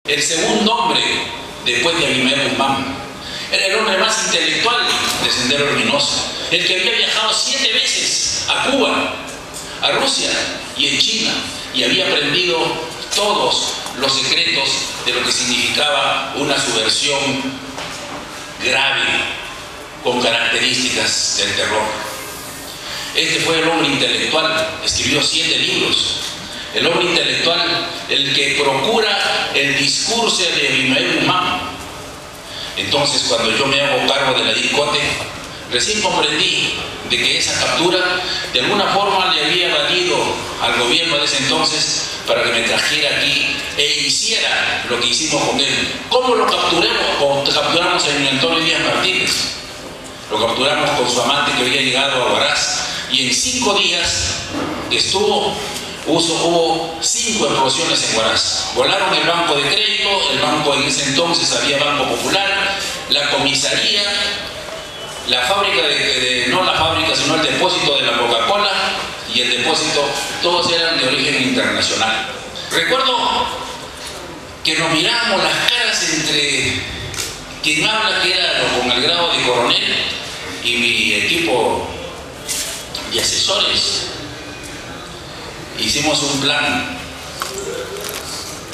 el segundo hombre después de Abimael Guzmán. Era el hombre más intelectual de Sendero Luminoso, el que había viajado 7 veces a Cuba, a Rusia y en China, y había aprendido todos los secretos de lo que significaba una subversión grave con características del terror. Este fue el hombre intelectual, escribió 7 libros. El hombre intelectual, el que procura el discurso de Abimael Guzmán. Entonces, cuando yo me hago cargo de la DIRCOTE, recién comprendí de que esa captura de alguna forma le había valido al gobierno de ese entonces para que me trajera aquí e hiciera lo que hicimos con él. ¿Cómo lo capturamos? Capturamos a Emilio Antonio Díaz Martínez. Lo capturamos con su amante que había llegado a Huaraz, y en 5 días estuvo. Hubo 5 explosiones en Huaraz. Volaron el banco de crédito, el banco en ese entonces había Banco Popular, la comisaría, la fábrica no la fábrica, sino el depósito de la Coca-Cola y el depósito, todos eran de origen internacional. Recuerdo que nos mirábamos las caras entre quien habla, que era con el grado de coronel, y mi equipo de asesores. Hicimos un plan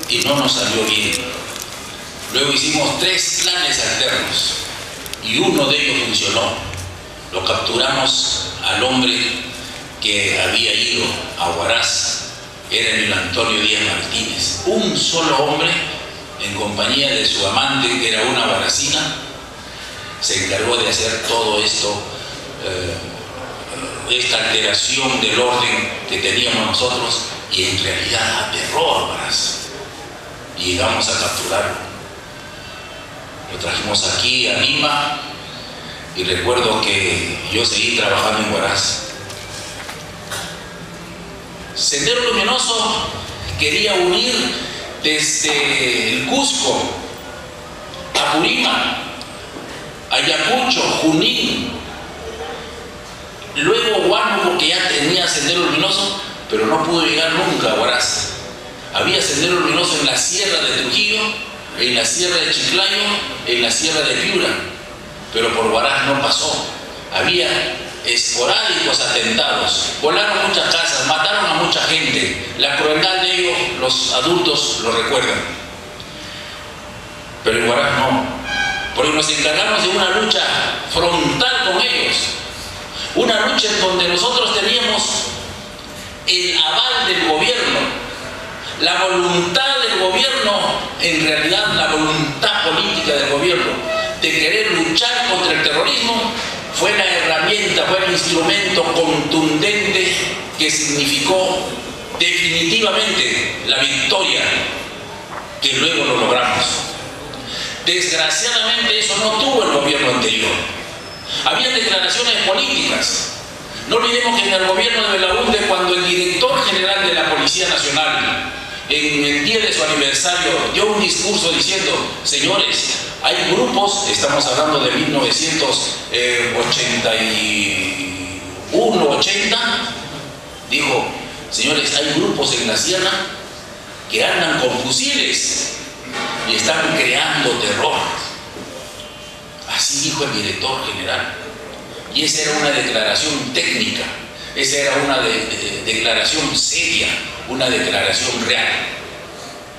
y no nos salió bien. Luego hicimos 3 planes alternos y uno de ellos funcionó. Lo capturamos al hombre que había ido a Huaraz, era Emilio Antonio Díaz Martínez. Un solo hombre, en compañía de su amante, que era una huaracina, se encargó de hacer todo esto, esta alteración del orden que teníamos nosotros, y en realidad aterró a Huaraz. Y llegamos a capturarlo. Lo trajimos aquí a Lima, y recuerdo que yo seguí trabajando en Huaraz. Sendero Luminoso quería unir desde el Cusco, Apurímac, Ayacucho, Junín, luego Huánuco, que ya tenía Sendero Luminoso, pero no pudo llegar nunca a Huaraz. Había Sendero Luminoso en la sierra de Trujillo, en la sierra de Chiclayo, en la sierra de Piura, pero por Huaraz no pasó. Había esporádicos atentados, volaron muchas casas, mataron a mucha gente. La crueldad de ellos, los adultos lo recuerdan. Pero en Huaraz no, porque nos encargamos de una lucha frontal con ellos. Una lucha en donde nosotros teníamos el aval del gobierno, la voluntad del gobierno, en realidad la voluntad política del gobierno de querer luchar contra el terrorismo, fue la herramienta, fue el instrumento contundente que significó definitivamente la victoria, que luego lo logramos. Desgraciadamente eso no tuvo el gobierno anterior. Había declaraciones políticas. No olvidemos que en el gobierno de Belaúnde, cuando el director general de la Policía Nacional, en el día de su aniversario, dio un discurso diciendo: señores, hay grupos, estamos hablando de 1981, 80, dijo: señores, hay grupos en la sierra que andan con fusiles y están creando terror. Así dijo el director general. Y esa era una declaración técnica, esa era una declaración seria, una declaración real.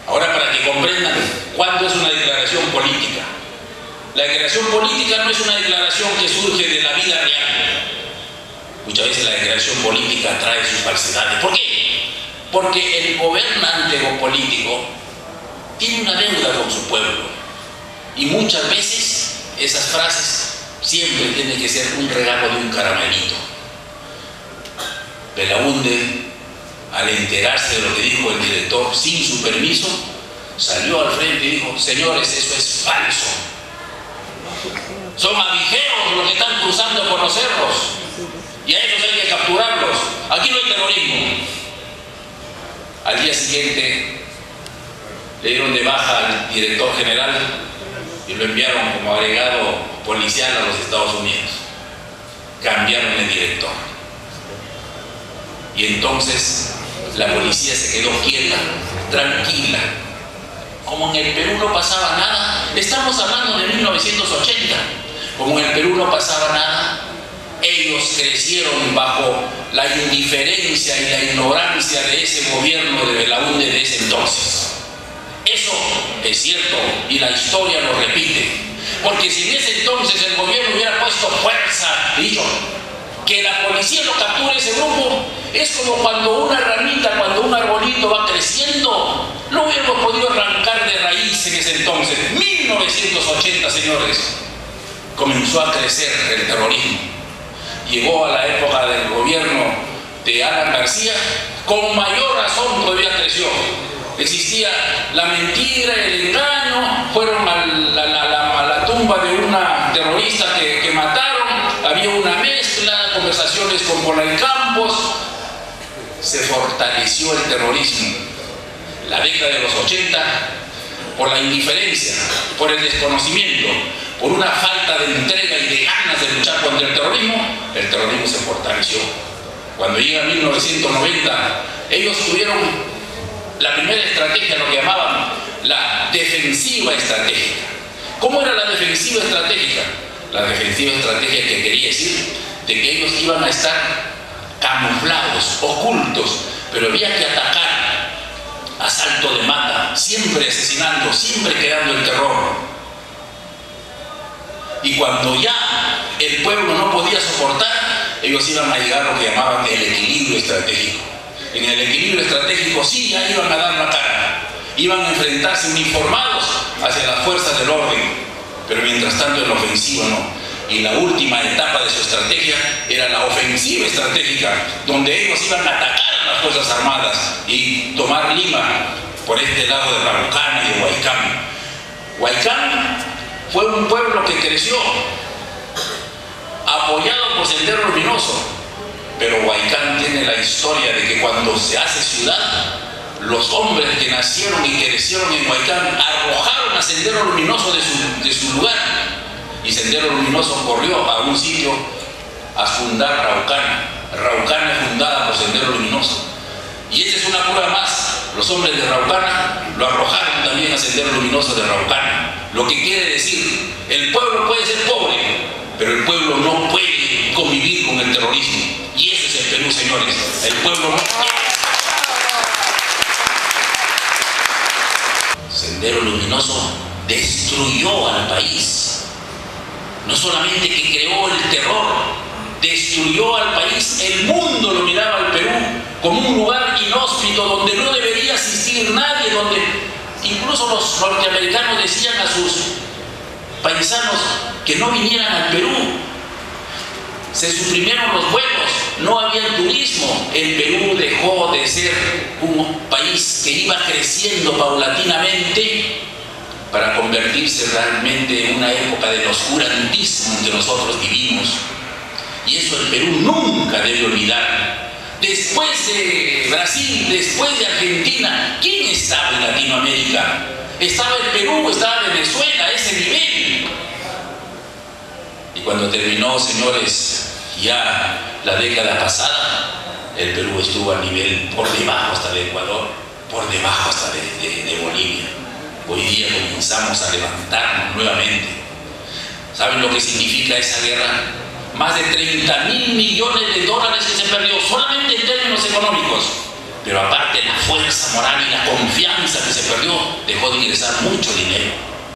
Ahora, para que comprendan cuándo es una declaración política. La declaración política no es una declaración que surge de la vida real. Muchas veces la declaración política trae sus falsedades. ¿Por qué? Porque el gobernante o político tiene una deuda con su pueblo. Y muchas veces esas frases siempre tienen que ser un regalo de un caramelito. Belaúnde, al enterarse de lo que dijo el director sin su permiso, salió al frente y dijo: señores, eso es falso. Son avijeros los que están cruzando por los cerros y a esos hay que capturarlos. Aquí no hay terrorismo. Al día siguiente le dieron de baja al director general y lo enviaron como agregado policial a los Estados Unidos. Cambiaron el director. Y entonces la policía se quedó quieta, tranquila. como en el Perú no pasaba nada, estamos hablando de 1980, como en el Perú no pasaba nada, ellos crecieron bajo la indiferencia y la ignorancia de ese gobierno de Belaúnde de ese entonces. Eso es cierto y la historia lo repite, porque si en ese entonces el gobierno hubiera puesto fuerza y dicho que la policía lo capture ese grupo, es como cuando una ramita, cuando un arbolito va creciendo, lo hubiéramos podido arrancar de raíz en ese entonces. 1980, señores, comenzó a crecer el terrorismo. Llegó a la época del gobierno de Alan García, con mayor razón todavía creció. Existía la mentira, el engaño, fueron a la tumba de una terrorista que mataron, había una mezcla, conversaciones con Polanyi Campos, se fortaleció el terrorismo. La década de los 80, por la indiferencia, por el desconocimiento, por una falta de entrega y de ganas de luchar contra el terrorismo se fortaleció. Cuando llega 1990, ellos tuvieron la primera estrategia, lo que llamaban la defensiva estratégica. ¿Cómo era la defensiva estratégica? La defensiva estratégica que quería decir de que ellos iban a estar camuflados, ocultos, pero había que atacar, asalto de mata, siempre asesinando, siempre creando el terror. Y cuando ya el pueblo no podía soportar, ellos iban a llegar a lo que llamaban el equilibrio estratégico. En el equilibrio estratégico sí, ya iban a dar la cara, iban a enfrentarse uniformados hacia las fuerzas del orden, pero mientras tanto en la ofensiva no. Y la última etapa de su estrategia era la ofensiva estratégica, donde ellos iban a atacar a las Fuerzas Armadas y tomar Lima por este lado de Araucana y de Huaycán. Huaycán fue un pueblo que creció apoyado por Sendero Luminoso, pero Huaycán tiene la historia de que cuando se hace ciudad, los hombres que nacieron y crecieron en Huaycán arrojaron a Sendero Luminoso de su lugar, y Sendero Luminoso corrió a un sitio a fundar Araucana. Araucana es fundada por Sendero Luminoso, y esa es una prueba más. Los hombres de Araucana lo arrojaron también a Sendero Luminoso de Araucana, lo que quiere decir, el pueblo puede ser pobre, pero el pueblo no puede convivir con el terrorismo. Y eso es el Perú, señores. El pueblo no puede. Sendero Luminoso destruyó al país. No solamente que creó el terror, destruyó al país. El mundo lo miraba al Perú como un lugar inhóspito donde no debería asistir nadie, donde incluso los norteamericanos decían a sus paisanos que no vinieran al Perú. Se suprimieron los vuelos, no había turismo. El Perú dejó de ser un país que iba creciendo paulatinamente para convertirse realmente en una época del oscurantismo en que nosotros vivimos. Y eso el Perú nunca debe olvidar. Después de Brasil, después de Argentina, ¿quién estaba en Latinoamérica? Estaba el Perú, estaba Venezuela, a ese nivel. Y cuando terminó, señores, ya la década pasada, el Perú estuvo a nivel por debajo hasta de Ecuador, por debajo hasta de Bolivia. Hoy día comenzamos a levantarnos nuevamente. ¿Saben lo que significa esa guerra? Más de 30.000 millones de dólares que se perdió solamente en términos económicos, pero aparte la fuerza moral y la confianza que se perdió, dejó de ingresar mucho dinero.